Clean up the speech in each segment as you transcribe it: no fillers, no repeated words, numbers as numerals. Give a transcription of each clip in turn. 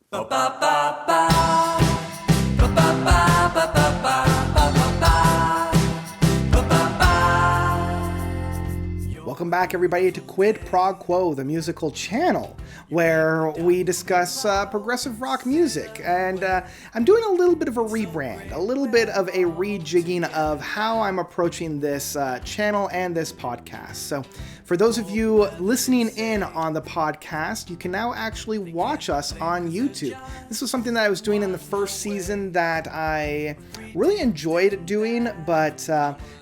Welcome back, everybody, to Prog-Quo, the musical channel, where we discuss progressive rock music. And I'm doing a little bit of a rebrand, a little bit of a rejigging of how I'm approaching this channel and this podcast. So for those of you listening in on the podcast, you can now actually watch us on YouTube. This was something that I was doing in the first season that I really enjoyed doing, but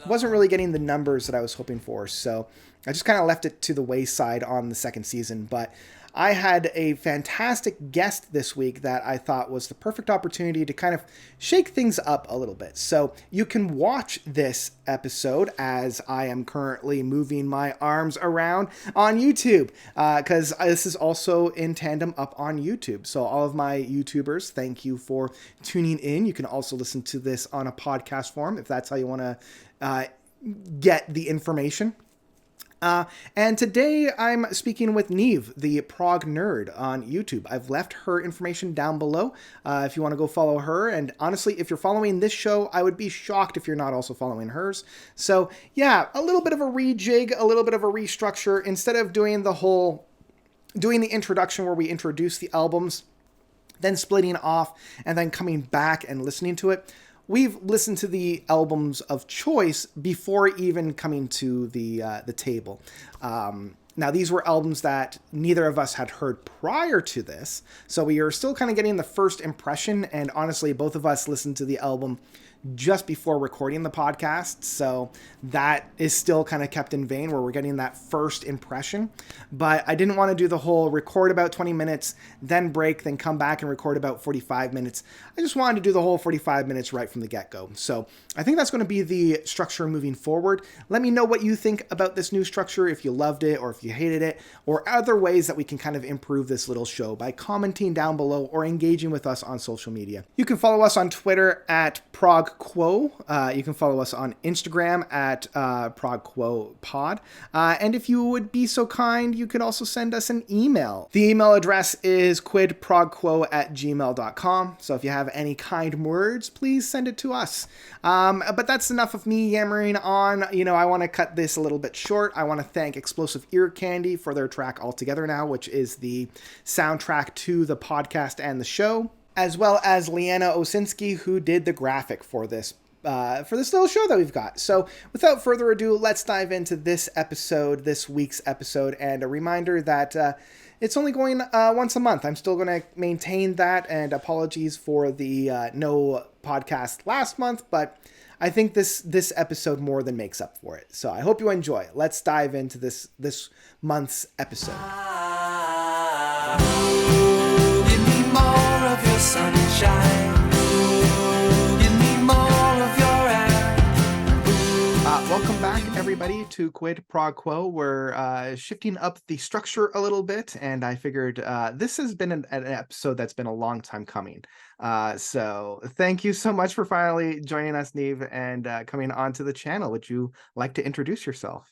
wasn't really getting the numbers that I was hoping for. So I just kind of left it to the wayside on the second season, but I had a fantastic guest this week that I thought was the perfect opportunity to kind of shake things up a little bit. So you can watch this episode as I am currently moving my arms around on YouTube, because this is also in tandem up on YouTube. So all of my YouTubers, thank you for tuning in. You can also listen to this on a podcast form if that's how you want to get the information. And today I'm speaking with Niamh, the Prog Nerd on YouTube. I've left her information down below if you want to go follow her. And honestly, if you're following this show, I would be shocked if you're not also following hers. So yeah, a little bit of a rejig, a little bit of a restructure. Instead of doing the introduction where we introduce the albums, then splitting off and then coming back and listening to it, we've listened to the albums of choice before even coming to the table. Now, these were albums that neither of us had heard prior to this, so we are still kind of getting the first impression, and honestly, both of us listened to the album just before recording the podcast, so that is still kind of kept in vain where we're getting that first impression. But I didn't want to do the whole record about 20 minutes, then break, then come back and record about 45 minutes. I just wanted to do the whole 45 minutes right from the get-go. So I think that's going to be the structure moving forward. Let me know what you think about this new structure, if you loved it or if you hated it, or other ways that we can kind of improve this little show by commenting down below or engaging with us on social media. You can follow us on Twitter at Prog-Quo. You can follow us on Instagram at Prog-Quo Pod. And if you would be so kind, you could also send us an email. The email address is quidprogquo@gmail.com. So if you have any kind words, please send it to us. But that's enough of me yammering on. I want to cut this a little bit short. I want to thank Explosive Ear Candy for their track Altogether Now, which is the soundtrack to the podcast and the show, as well as Leanna Osinski, who did the graphic for this little show that we've got. So without further ado, let's dive into this week's episode, and a reminder that it's only going once a month. I'm still going to maintain that, and apologies for the no podcast last month, but I think this episode more than makes up for it. So I hope you enjoy. Let's dive into this month's episode. Give me more of your sunshine. Give me more of your air. Welcome back, everybody, to Prog-Quo. We're shifting up the structure a little bit, and I figured this has been an episode that's been a long time coming. So thank you so much for finally joining us, Niamh, and coming onto the channel. Would you like to introduce yourself?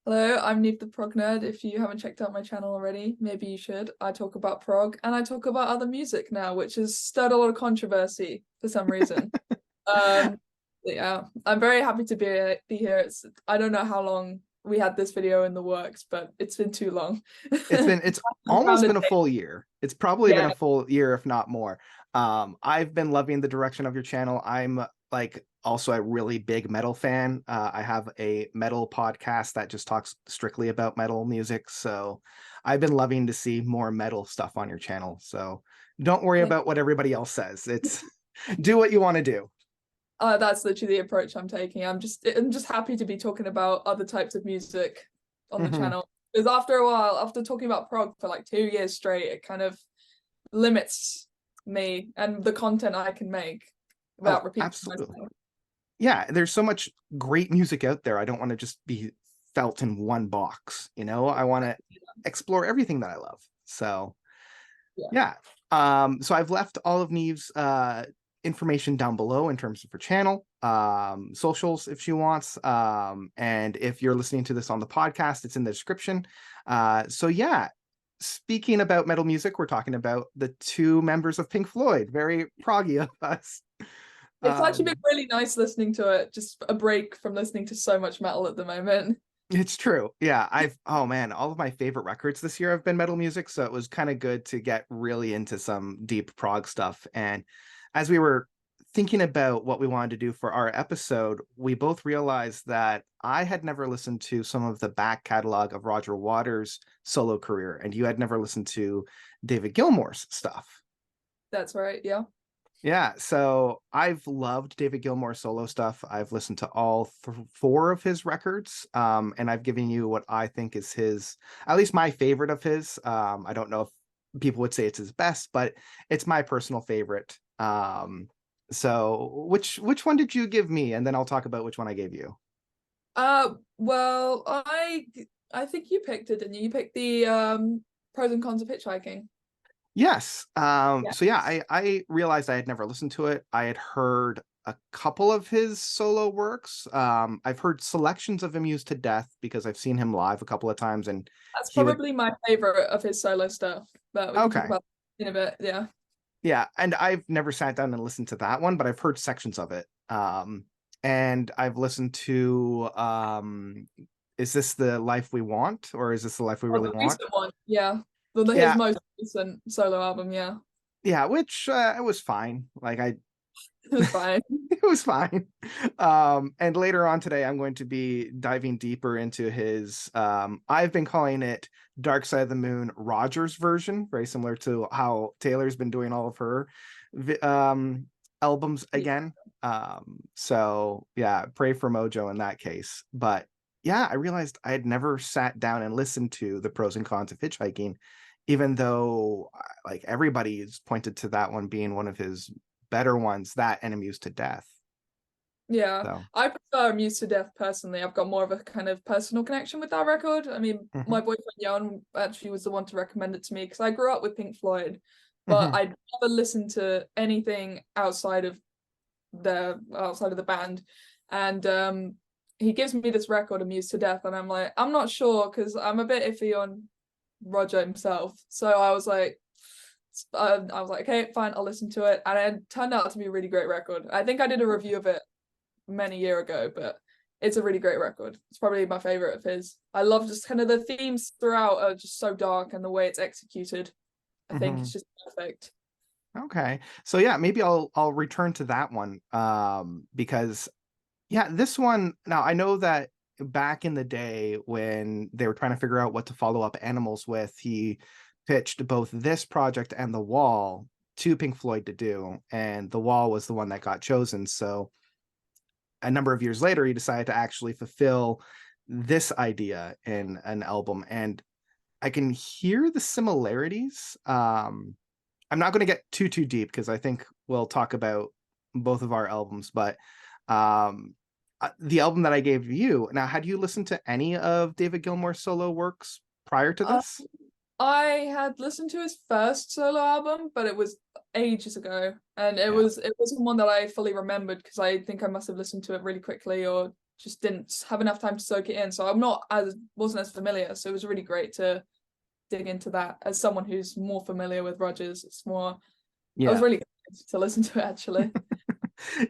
Hello, I'm Niamh the Prog Nerd. If you haven't checked out my channel already, maybe you should. I talk about prog and I talk about other music now, which has stirred a lot of controversy for some reason. Yeah, I'm very happy to be here. I don't know how long we had this video in the works, but it's been too long. It's almost been a full year. It's probably been a full year, if not more. I've been loving the direction of your channel. I'm also a really big metal fan. I have a metal podcast that just talks strictly about metal music. So I've been loving to see more metal stuff on your channel. So don't worry about what everybody else says. It's do what you want to do. That's literally the approach I'm taking. I'm just happy to be talking about other types of music on the channel. Because after a while, after talking about prog for like 2 years straight, it kind of limits me and the content I can make without repeating myself. Yeah, there's so much great music out there. I don't want to just be felt in one box, I want to explore everything that I love. So yeah. So I've left all of Niamh's information down below in terms of her channel, socials if she wants, and if you're listening to this on the podcast, it's in the description. So yeah, speaking about metal music, we're talking about the two members of Pink Floyd. Very proggy of us. It's actually been Um, really nice listening to it, just a break from listening to so much metal at the moment. it's true. Yeah, oh man, all of my favorite records this year have been metal music, so it was kind of good to get really into some deep prog stuff. And as we were thinking about what we wanted to do for our episode, we both realized that I had never listened to some of the back catalog of Roger Waters' solo career, and you had never listened to David Gilmour's stuff. That's right, yeah. Yeah, so I've loved David Gilmour solo stuff. I've listened to all four of his records, and I've given you what I think is his, at least my favorite of his. I don't know if people would say it's his best, but it's my personal favorite. So which one did you give me? And then I'll talk about which one I gave you. Well, I think you picked it, didn't you? You picked the pros and cons of hitchhiking. Yes. Yeah. So yeah, I realized I had never listened to it. I had heard a couple of his solo works. I've heard selections of him used to death because I've seen him live a couple of times, and That's he would. probably my favorite of his solo stuff, but we can talk Okay. about it in a bit. Yeah. Yeah, and I've never sat down and listened to that one, but I've heard sections of it. And I've listened to Is This the Life We Want, or Is This the Life We Oh, Really the Want? recent one, yeah. His Yeah, most recent solo album, yeah. yeah, which it was fine. Like It was fine. it was fine. And later on today, I'm going to be diving deeper into his, I've been calling it Dark Side of the Moon Rogers version, very similar to how Taylor's been doing all of her albums again. So yeah, pray for Mojo in that case. But yeah, I realized I had never sat down and listened to the pros and cons of hitchhiking, even though like everybody's pointed to that one being one of his better ones, that and Amused to Death. Yeah, So I prefer Amused to Death personally. I've got more of a kind of personal connection with that record. I mean, mhm, my boyfriend Jan actually was the one to recommend it to me because I grew up with Pink Floyd, but mhm, I'd never listened to anything outside of the band. And he gives me this record, Amused to Death, and I'm like, I'm not sure because I'm a bit iffy on Roger himself. So I was like, okay, fine, I'll listen to it. And it turned out to be a really great record. I think I did a review of it many years ago, but it's a really great record. It's probably my favorite of his. I love just kind of the themes throughout are just so dark, and the way it's executed, I think it's mhm. just perfect. Okay. So yeah, maybe I'll return to that one. Because yeah, this one, now I know that back in the day when they were trying to figure out what to follow up Animals with, he pitched both this project and The Wall to Pink Floyd to do, and The Wall was the one that got chosen. So a number of years later, he decided to actually fulfill this idea in an album, and I can hear the similarities. I'm not going to get too deep because I think we'll talk about both of our albums, but the album that I gave you, now, had you listened to any of David Gilmour's solo works prior to Uh, this? I had listened to his first solo album, but it was ages ago, and Yeah. it wasn't one that I fully remembered because I think I must have listened to it really quickly or just didn't have enough time to soak it in. So wasn't as familiar. So it was really great to dig into that as someone who's more familiar with Rogers. I was Yeah. really good to listen to it actually.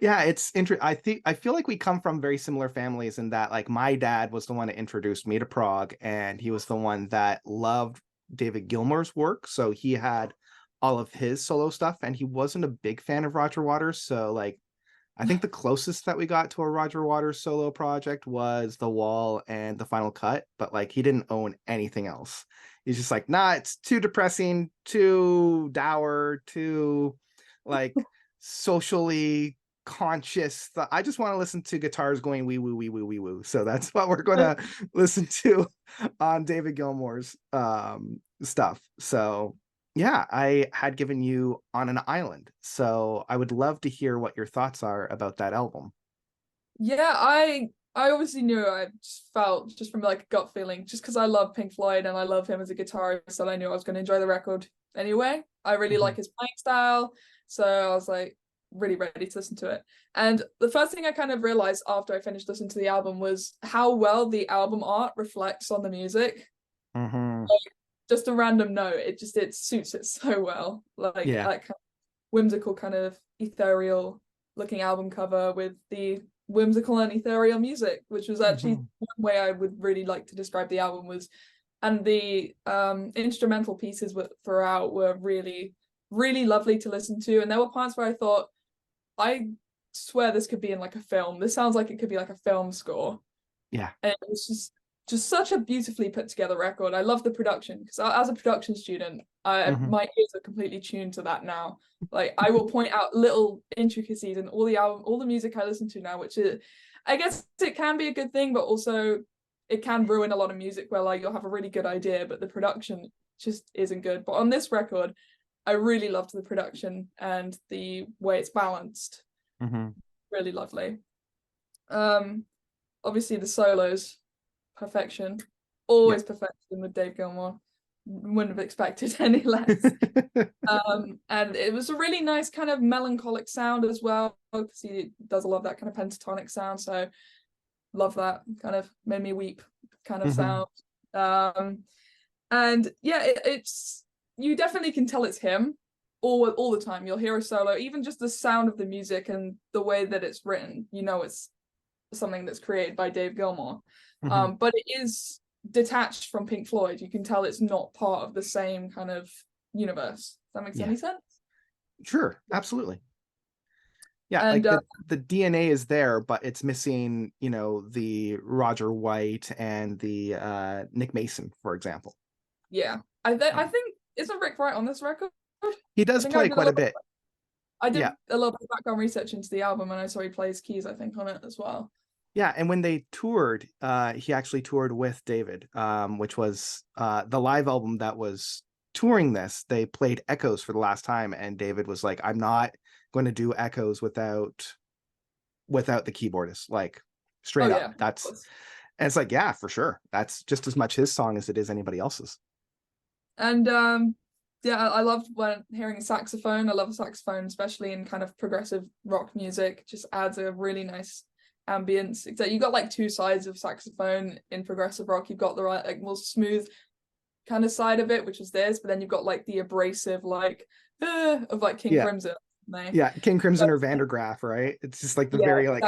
Yeah, it's interesting. I feel like we come from very similar families in that, like, my dad was the one that introduced me to prog, and he was the one that loved David Gilmour's work, so he had all of his solo stuff, and he wasn't a big fan of Roger Waters. So like, I think the closest that we got to a Roger Waters solo project was The Wall and The Final Cut, but like, he didn't own anything else. He's just like, nah, it's too depressing, too dour, too like socially conscious. I just want to listen to guitars going wee woo wee woo wee woo. So that's what we're gonna listen to on David Gilmour's stuff. So yeah, I had given you On an Island. So I would love to hear what your thoughts are about that album. Yeah, I obviously knew. I just felt just from like a gut feeling, just because I love Pink Floyd and I love him as a guitarist, that I knew I was going to enjoy the record anyway. I really like Mhm. his playing style, so I was like really ready to listen to it. And the first thing I kind of realized after I finished listening to the album was how well the album art reflects on the music. Mhm. just a random note, it suits it so well. Like Yeah. that kind of whimsical, kind of ethereal looking album cover with the whimsical and ethereal music, which was actually one way I would really like to describe the album was, and the instrumental pieces throughout were really, really lovely to listen to. And there were parts where I thought, I swear this could be in like a film. This sounds like it could be like a film score. Yeah. And it was just such a beautifully put together record. I love the production because as a production student, my ears are completely tuned to that now. Like I will point out little intricacies in all the music I listen to now, which is, I guess it can be a good thing, but also it can ruin a lot of music where like you'll have a really good idea, but the production just isn't good. But on this record, I really loved the production and the way it's balanced. Really lovely. Obviously the solos, perfection. Always perfection with Dave Gilmour. Wouldn't have expected any less. And it was a really nice kind of melancholic sound as well, because he does a lot of that kind of pentatonic sound. So love that, kind of made me weep kind of sound. And yeah, it's you definitely can tell it's him all the time. You'll hear a solo, even just the sound of the music and the way that it's written, you know it's something that's created by Dave Gilmour. But it is detached from Pink Floyd. You can tell it's not part of the same kind of universe. Does that make any sense? Sure, absolutely. Yeah, And like the DNA is there, but it's missing, you know, the Roger White and the Nick Mason, for example. Yeah, I think, isn't Rick Wright on this record? He does play quite a bit. I did a little bit of background research into the album, and I saw he plays keys, I think, on it as well. Yeah, and when they toured, he actually toured with David, which was the live album that was touring this. They played Echoes for the last time, and David was like, I'm not going to do Echoes without the keyboardist, like straight up. And it's like, yeah, for sure. That's just as much his song as it is anybody else's. And yeah, I loved hearing a saxophone. I love a saxophone, especially in kind of progressive rock music. It just adds a really nice ambience. Except you got like two sides of saxophone in progressive rock. You've got the right, like, more smooth kind of side of it, which is this, but then you've got like the abrasive, like of like King Crimson. Yeah, King Crimson or Vandergraaf, right? It's just like the very like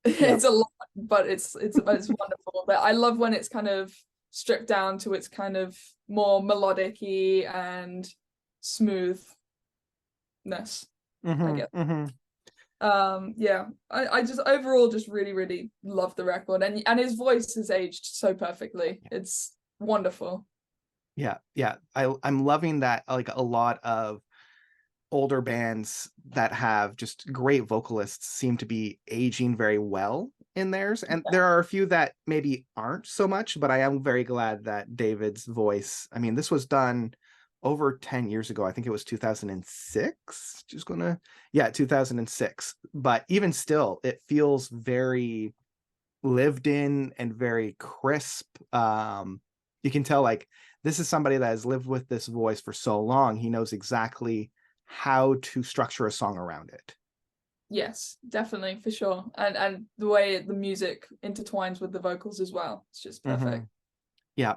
exactly. It's a lot, but it's wonderful. But I love when it's kind of stripped down to its kind of more melodic-y and smoothness, I guess. Yeah, I just overall just really, really love the record, and his voice has aged so perfectly. It's wonderful. Yeah, I'm loving that. Like a lot of older bands that have just great vocalists seem to be aging very well in theirs, and there are a few that maybe aren't so much, but I am very glad that David's voice, I mean, this was done over 10 years ago. I think it was 2006. 2006. But even still, it feels very lived in and very crisp. You can tell like this is somebody that has lived with this voice for so long. He knows exactly how to structure a song around it. Yes, definitely, for sure. And the way the music intertwines with the vocals as well. It's just perfect. Yeah.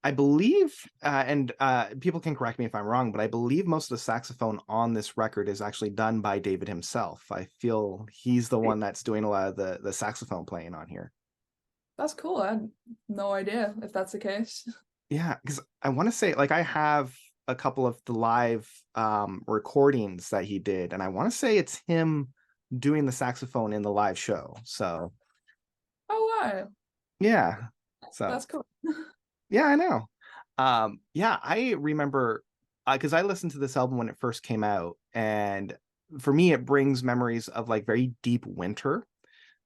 I believe, and people can correct me if I'm wrong, but I believe most of the saxophone on this record is actually done by David himself. I feel he's the one that's doing a lot of the saxophone playing on here. That's cool. I had no idea if that's the case. Yeah, because I want to say, like, I have a couple of the live recordings that he did, and I want to say it's him doing the saxophone in the live show. So, oh wow, yeah, so that's cool. Yeah, I know. Yeah, I remember because I listened to this album when it first came out, and for me, it brings memories of like very deep winter,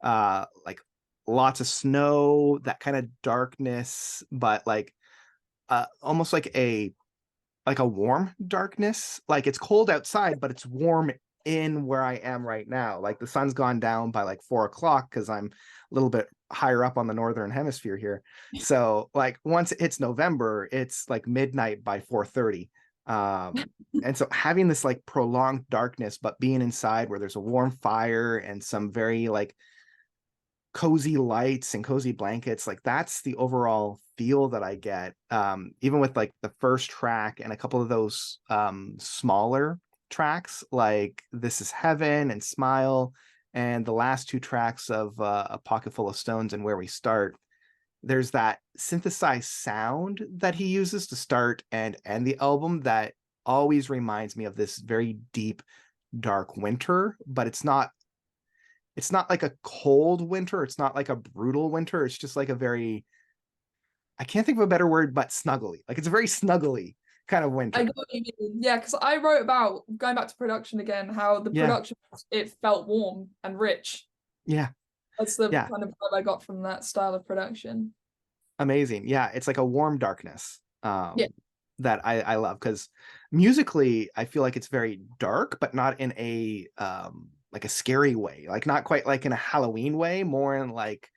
like lots of snow, that kind of darkness, but like almost like a warm darkness. Like it's cold outside, but it's warm in where I am right now. Like the sun's gone down by like 4 o'clock because I'm a little bit higher up on the northern hemisphere here. So like once it hits November, it's like midnight by 4:30. And so having this like prolonged darkness, but being inside where there's a warm fire and some very like cozy lights and cozy blankets, like that's the overall feel that I get, even with like the first track and a couple of those smaller tracks like This Is Heaven and Smile, and the last two tracks of A Pocket Full of Stones and Where We Start. There's that synthesized sound that he uses to start and end the album that always reminds me of this very deep, dark winter, but it's not like a cold winter. It's not like a brutal winter. It's just like a very, I can't think of a better word, but snuggly. Like it's a very snuggly kind of winter. I get what you mean. Yeah, because I wrote about, going back to production again, how the Yeah. production, it felt warm and rich. Yeah. That's the Yeah. kind of vibe I got from that style of production. Amazing. Yeah. It's like a warm darkness. Yeah. That I love, because musically I feel like it's very dark, but not in a like a scary way, like not quite like in a Halloween way, more in like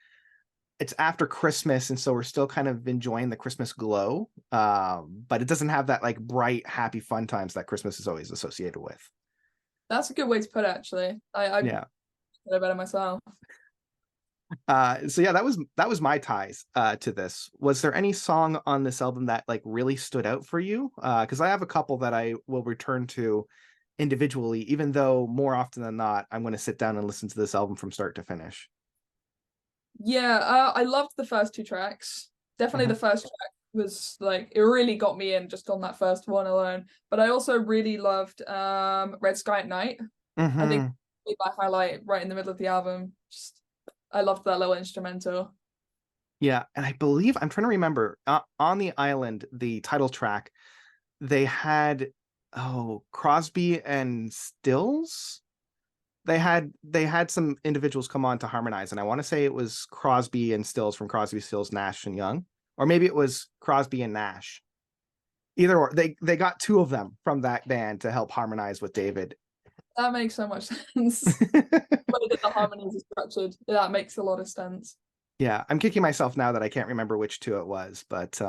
it's after Christmas, and so we're still kind of enjoying the Christmas glow, but it doesn't have that like bright, happy, fun times that Christmas is always associated with. That's a good way to put it, actually. I Yeah. put it better myself. So yeah, that was my ties to this. Was there any song on this album that like really stood out for you? Because I have a couple that I will return to individually, even though more often than not, I'm going to sit down and listen to this album from start to finish. Yeah, I loved the first two tracks. Definitely the first track was like, it really got me in just on that first one alone. But I also really loved Red Sky at Night. I think my highlight right in the middle of the album. Just I loved that little instrumental. Yeah, and I believe, I'm trying to remember, on the island, the title track, they had Crosby and Stills. They had some individuals come on to harmonize, and I want to say it was Crosby and Stills from Crosby, Stills, Nash and Young, or maybe it was Crosby and Nash. Either or, they got two of them from that band to help harmonize with David. That makes so much sense. The way that the harmonies are structured, that makes a lot of sense. Yeah, I'm kicking myself now that I can't remember which two it was, but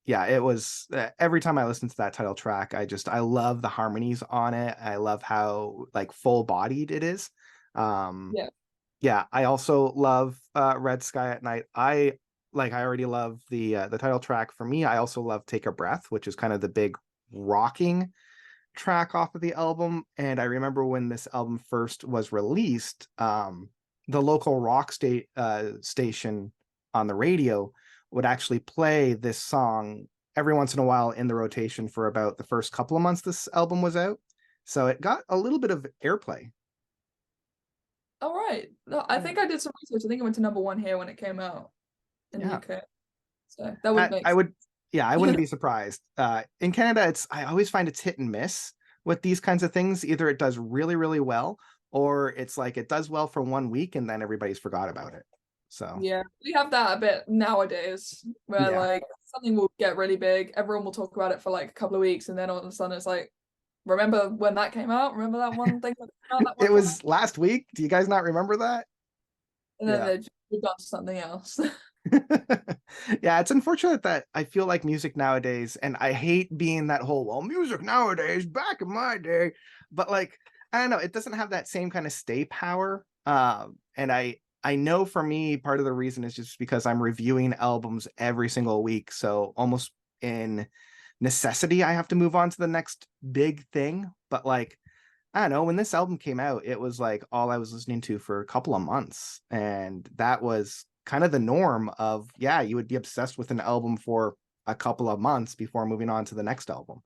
yeah, it was every time I listen to that title track, I love the harmonies on it. I love how like full bodied it is. Yeah, I also love Red Sky at Night. I already love the title track. For me, I also love Take a Breath, which is kind of the big rocking track off of the album. And I remember when this album first was released, the local rock station on the radio would actually play this song every once in a while in the rotation for about the first couple of months this album was out. So it got a little bit of airplay. All right. No, I think I did some research. I think it went to #1 here when it came out in the UK. So that would make sense. I wouldn't be surprised. In Canada, I always find it's hit and miss with these kinds of things. Either it does really, really well, or it's like it does well for 1 week and then everybody's forgot about it. So yeah, we have that a bit nowadays, where like something will get really big, everyone will talk about it for like a couple of weeks, and then all of a sudden it's like, remember when that came out? Remember that one thing that came out? It was last week. Do you guys not remember that? And then they've moved on to something else. Yeah, it's unfortunate that I feel like music nowadays, and I hate being that whole, well, music nowadays, back in my day, but like, I don't know, it doesn't have that same kind of stay power. And I know for me, part of the reason is just because I'm reviewing albums every single week. So almost in necessity, I have to move on to the next big thing. But like, I don't know, when this album came out, it was like all I was listening to for a couple of months. And that was kind of the norm of, yeah, you would be obsessed with an album for a couple of months before moving on to the next album.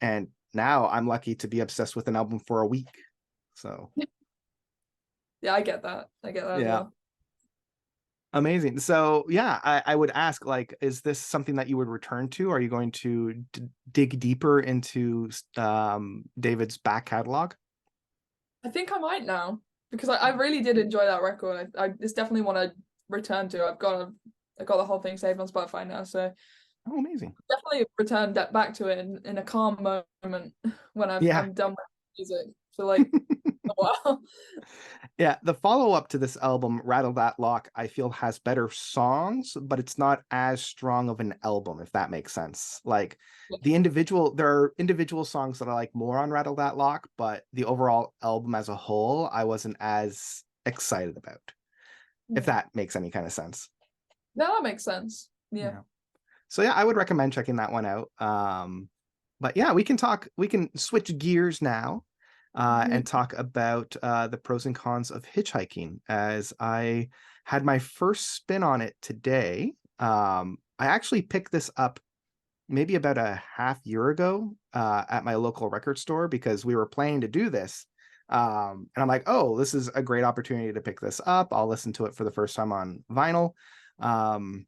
And now I'm lucky to be obsessed with an album for a week. So yeah, I get that. Yeah. As well. Amazing. So yeah, I would ask, like, is this something that you would return to? Are you going to dig deeper into David's back catalog? I think I might now, because I really did enjoy that record. I just definitely want to return to. I've got the whole thing saved on Spotify now, so amazing. Definitely return back to it in a calm moment when I'm done with music. So like a while. Yeah, the follow-up to this album, Rattle That Lock, I feel has better songs, but it's not as strong of an album, if that makes sense. Like there are individual songs that I like more on Rattle That Lock, but the overall album as a whole, I wasn't as excited about. If that makes any kind of sense. No, that makes sense. Yeah. So yeah, I would recommend checking that one out. But yeah, we can switch gears now and talk about the pros and cons of hitchhiking, as I had my first spin on it today. I actually picked this up maybe about a half year ago at my local record store because we were planning to do this. And I'm like, oh, this is a great opportunity to pick this up. I'll listen to it for the first time on vinyl. And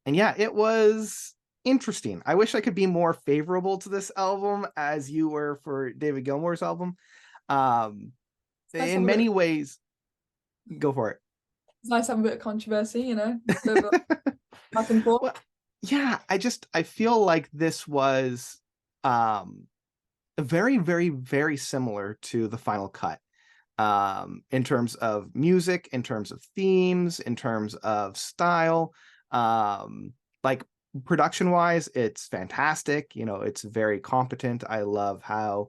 yeah, it was interesting. I wish I could be more favorable to this album as you were for David Gilmour's album. In many ways, go for it. It's nice to have a bit of controversy, you know, bit of back and forth. Well, yeah, I feel like this was very, very, very similar to the final cut in terms of music, in terms of themes, in terms of style. Like production wise, it's fantastic. You know, it's very competent. I love how,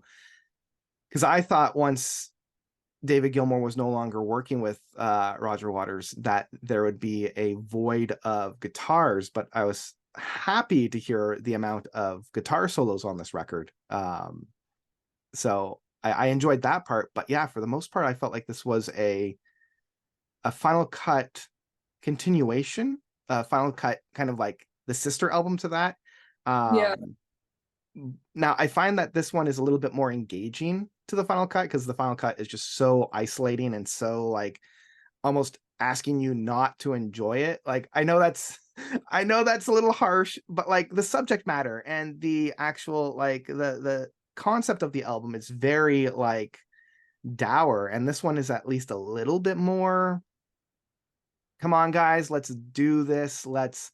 because I thought once David Gilmour was no longer working with Roger Waters that there would be a void of guitars, but I was happy to hear the amount of guitar solos on this record. So I enjoyed that part, but yeah, for the most part, I felt like this was a Final Cut continuation, Final Cut kind of like the sister album to that. Yeah. Now I find that this one is a little bit more engaging to the Final Cut because the Final Cut is just so isolating and so like almost asking you not to enjoy it. Like I know that's a little harsh, but like the subject matter and the actual like the concept of the album is very like dour, and this one is at least a little bit more, come on guys, let's do this, let's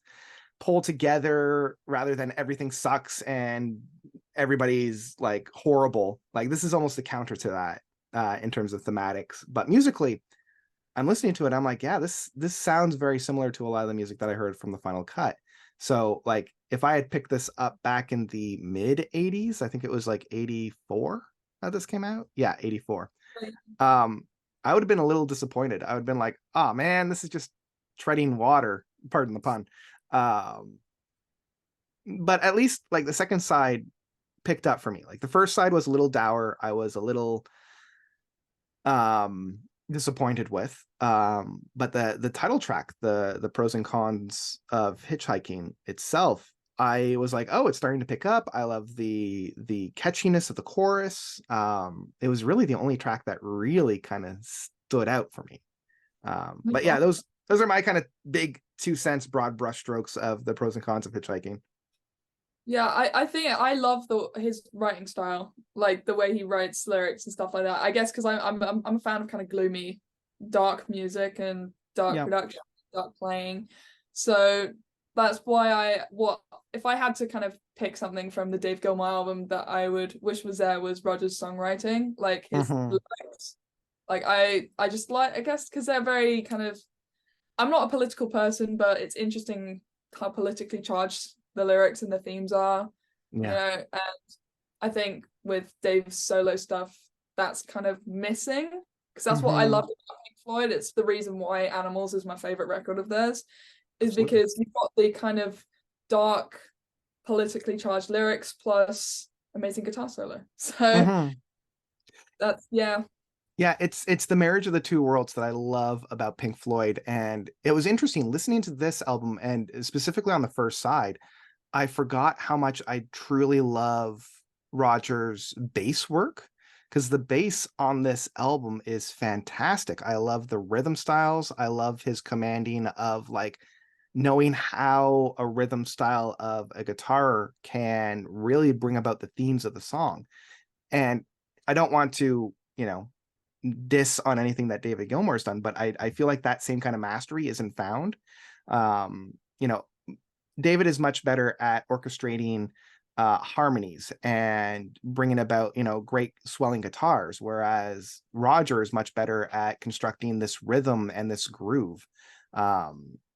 pull together rather than everything sucks and everybody's like horrible. Like this is almost the counter to that in terms of thematics. But musically, I'm listening to it, I'm like, yeah, this sounds very similar to a lot of the music that I heard from the Final Cut. So like if I had picked this up back in the mid 80s, I think it was like 84 that this came out. Yeah, 84. I would have been a little disappointed. I would have been like, oh man, this is just treading water, pardon the pun. But at least like the second side picked up for me. Like the first side was a little dour. I was a little disappointed with. But the title track, the pros and cons of hitchhiking itself, I was like, oh, it's starting to pick up. I love the catchiness of the chorus. It was really the only track that really kind of stood out for me. But yeah, those are my kind of big 2 cents, broad brushstrokes of the pros and cons of hitchhiking. Yeah, I think I love his writing style, like the way he writes lyrics and stuff like that. I guess because I'm a fan of kind of gloomy, dark music and dark production, dark playing. So that's why if I had to kind of pick something from the Dave Gilmour album that I would wish was there was Roger's songwriting, like his lyrics. Like I just like, I guess because they're very kind of, I'm not a political person, but it's interesting how politically charged the lyrics and the themes are, you know, and I think with Dave's solo stuff, that's kind of missing, because that's what I love about Pink Floyd. It's the reason why Animals is my favorite record of theirs, is because you've got the kind of dark, politically charged lyrics plus amazing guitar solo. So that's Yeah, it's the marriage of the two worlds that I love about Pink Floyd. And it was interesting listening to this album, and specifically on the first side, I forgot how much I truly love Roger's bass work, because the bass on this album is fantastic. I love the rhythm styles. I love his commanding of like knowing how a rhythm style of a guitar can really bring about the themes of the song. And I don't want to, diss on anything that David Gilmour's done, but I feel like that same kind of mastery isn't found. David is much better at orchestrating harmonies and bringing about, great swelling guitars, whereas Roger is much better at constructing this rhythm and this groove.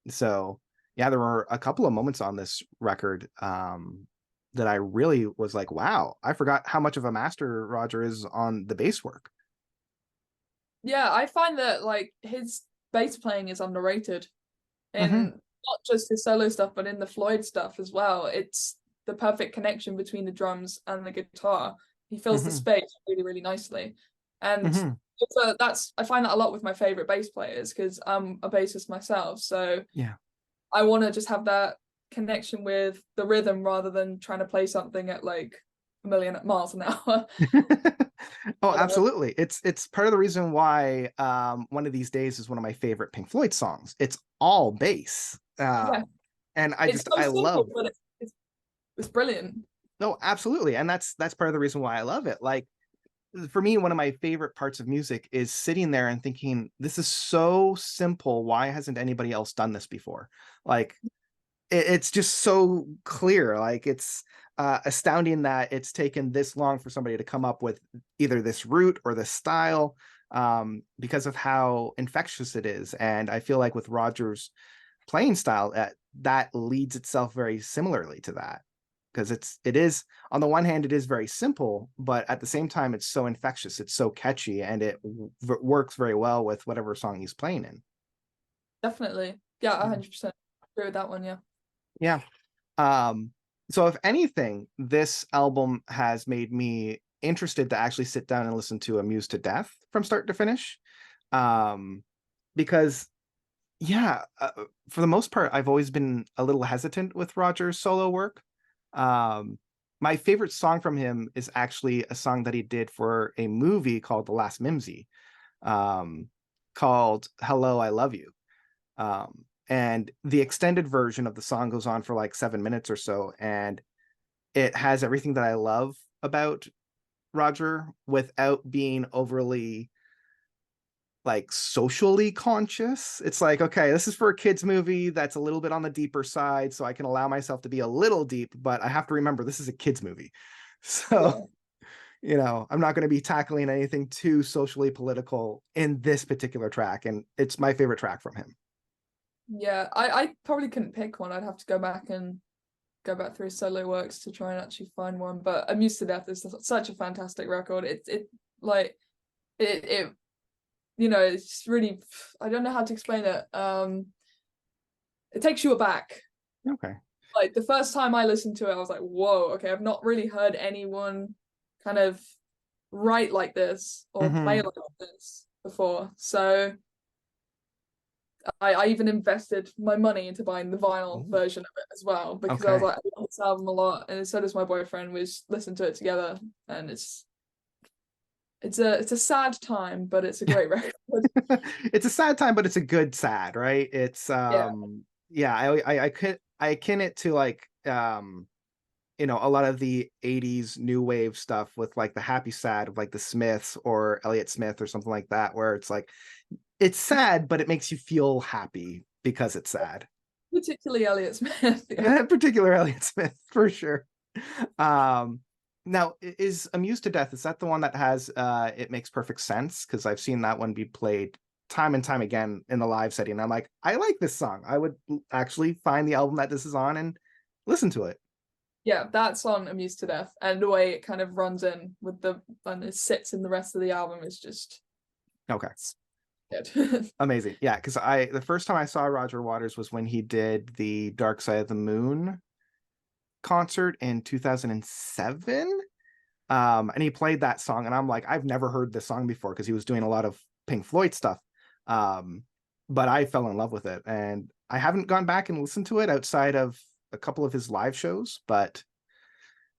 So yeah, there were a couple of moments on this record that I really was like, wow, I forgot how much of a master Roger is on the bass work. Yeah, I find that like his bass playing is underrated in not just his solo stuff, but in the Floyd stuff as well. It's the perfect connection between the drums and the guitar. He fills the space really, really nicely. And that's I find that a lot with my favorite bass players because I'm a bassist myself. So Yeah. I want to just have that connection with the rhythm rather than trying to play something at like a million miles an hour. Oh, absolutely. It's part of the reason why One of These Days is one of my favorite Pink Floyd songs. It's all bass. Yeah, And it's so I simple, love. but it's brilliant. No, absolutely. And that's part of the reason why I love it. Like, for me, one of my favorite parts of music is sitting there and thinking, this is so simple. Why hasn't anybody else done this before? Like, it's just so clear. Like, it's astounding that it's taken this long for somebody to come up with either this route or this style, because of how infectious it is. And I feel like with Roger's playing style, that leads itself very similarly to that, because it is, on the one hand, it is very simple, but at the same time it's so infectious, it's so catchy, and it works very well with whatever song he's playing in. Definitely. Yeah, 100% agree with that one. Yeah. So if anything, this album has made me interested to actually sit down and listen to Amused to Death from start to finish, because for the most part, I've always been a little hesitant with Roger's solo work. My favorite song from him is actually a song that he did for a movie called The Last Mimsy, called Hello, I Love You. And the extended version of the song goes on for like 7 minutes or so, and it has everything that I love about Roger without being overly like socially conscious. It's like, okay, this is for a kids movie that's a little bit on the deeper side, so I can allow myself to be a little deep, but I have to remember this is a kids movie. So, I'm not going to be tackling anything too socially political in this particular track, and it's my favorite track from him. Yeah, I probably couldn't pick one. I'd have to go back through his solo works to try and actually find one. But Amused to Death is such a fantastic record. It's just really, I don't know how to explain it. It takes you aback. Okay. Like the first time I listened to it, I was like, whoa, okay, I've not really heard anyone kind of write like this or play like this before. So I even invested my money into buying the vinyl version of it as well, because I was like, I love this album a lot, and so does my boyfriend. We just listened to it together, and it's a sad time, but it's a great record. It's a sad time, but it's a good sad, right? It's I akin it to like a lot of the 80s new wave stuff with like the happy sad of like the Smiths or Elliott Smith or something like that, where it's like it's sad, but it makes you feel happy because it's sad. Particularly Elliott Smith. Particular Elliott Smith, for sure. Now, is Amused to Death, is that the one that has It Makes Perfect Sense? Because I've seen that one be played time and time again in the live setting. I'm like, I like this song. I would actually find the album that this is on and listen to it. Yeah, that's on Amused to Death, and the way it kind of runs in with and it sits in the rest of the album is just okay. Good. Amazing. Yeah, because the first time I saw Roger Waters was when he did the Dark Side of the Moon concert in 2007. And he played that song, and I'm like, I've never heard this song before, because he was doing a lot of Pink Floyd stuff. But I fell in love with it, and I haven't gone back and listened to it outside of a couple of his live shows, but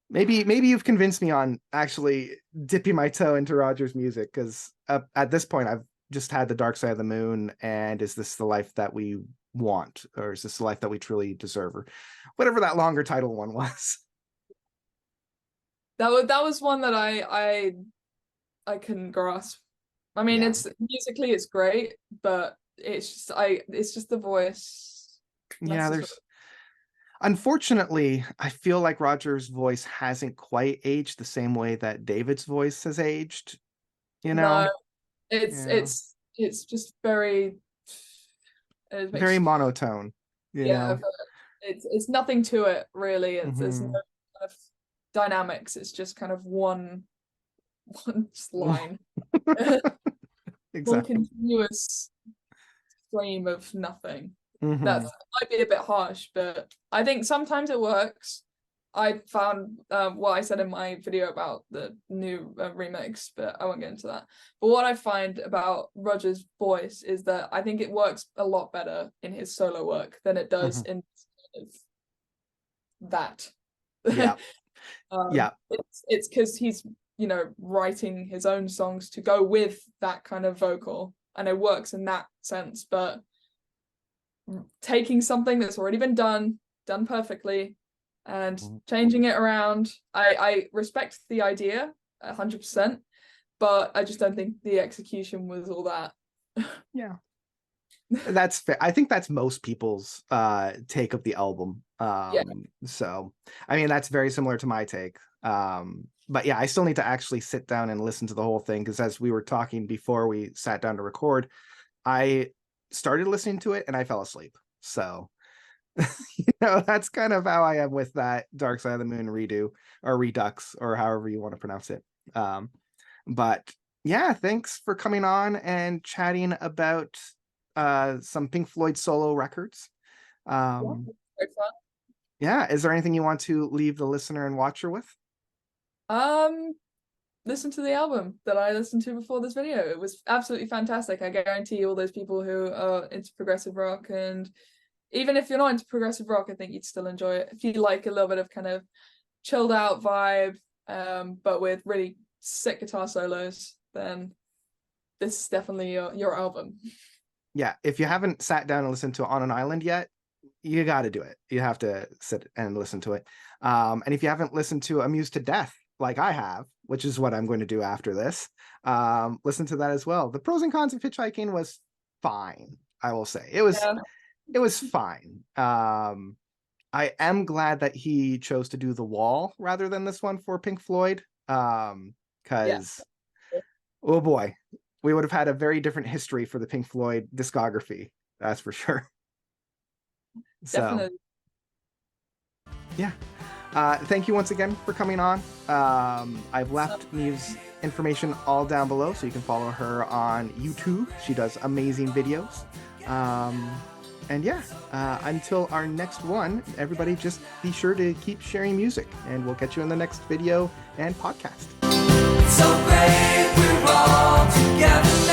maybe you've convinced me on actually dipping my toe into Roger's music, because at this point I've just had the Dark Side of the Moon and Is This the Life That We Want, or Is This the Life That We Truly Deserve, or whatever that longer title one was. That was one that I couldn't grasp. I mean, it's musically it's great, but it's just the voice. Unfortunately, I feel like Roger's voice hasn't quite aged the same way that David's voice has aged. No, it's just very very monotone. It's nothing to it really. There's no kind of dynamics. It's just kind of one line. Exactly. One continuous stream of nothing. That might be a bit harsh, but I think sometimes it works. I found what I said in my video about the new remix, but I won't get into that. But what I find about Roger's voice is that I think it works a lot better in his solo work than it does in that. Yeah. Yeah. It's because he's, you know, writing his own songs to go with that kind of vocal, and it works in that sense. But taking something that's already been done perfectly, and changing it around, I respect the idea 100%, but I just don't think the execution was all that. Yeah. That's fair. I think that's most people's take of the album. So I mean, that's very similar to my take. But yeah, I still need to actually sit down and listen to the whole thing, because as we were talking before we sat down to record, I started listening to it and I fell asleep. So you know, that's kind of how I am with that Dark Side of the Moon redo, or redux, or however you want to pronounce it. But yeah, thanks for coming on and chatting about some Pink Floyd solo records. Yeah, is there anything you want to leave the listener and watcher with? Listen to the album that I listened to before this video. It was absolutely fantastic. I guarantee all those people who are into progressive rock, and even if you're not into progressive rock, I think you'd still enjoy it. If you like a little bit of kind of chilled out vibe, but with really sick guitar solos, then this is definitely your album. Yeah, if you haven't sat down and listened to On an Island yet, you got to do it. You have to sit and listen to it. And if you haven't listened to Amused to Death, like I have, which is what I'm going to do after this, listen to that as well. The Pros and Cons of Hitchhiking was fine, I will say. It was fine. I am glad that he chose to do The Wall rather than this one for Pink Floyd, because oh boy, we would have had a very different history for the Pink Floyd discography, that's for sure. Definitely. So yeah, thank you once again for coming on. I've left Niamh's information all down below, so you can follow her on YouTube. She does amazing videos. And yeah, until our next one, everybody just be sure to keep sharing music, and we'll catch you in the next video and podcast. So great, we're all together.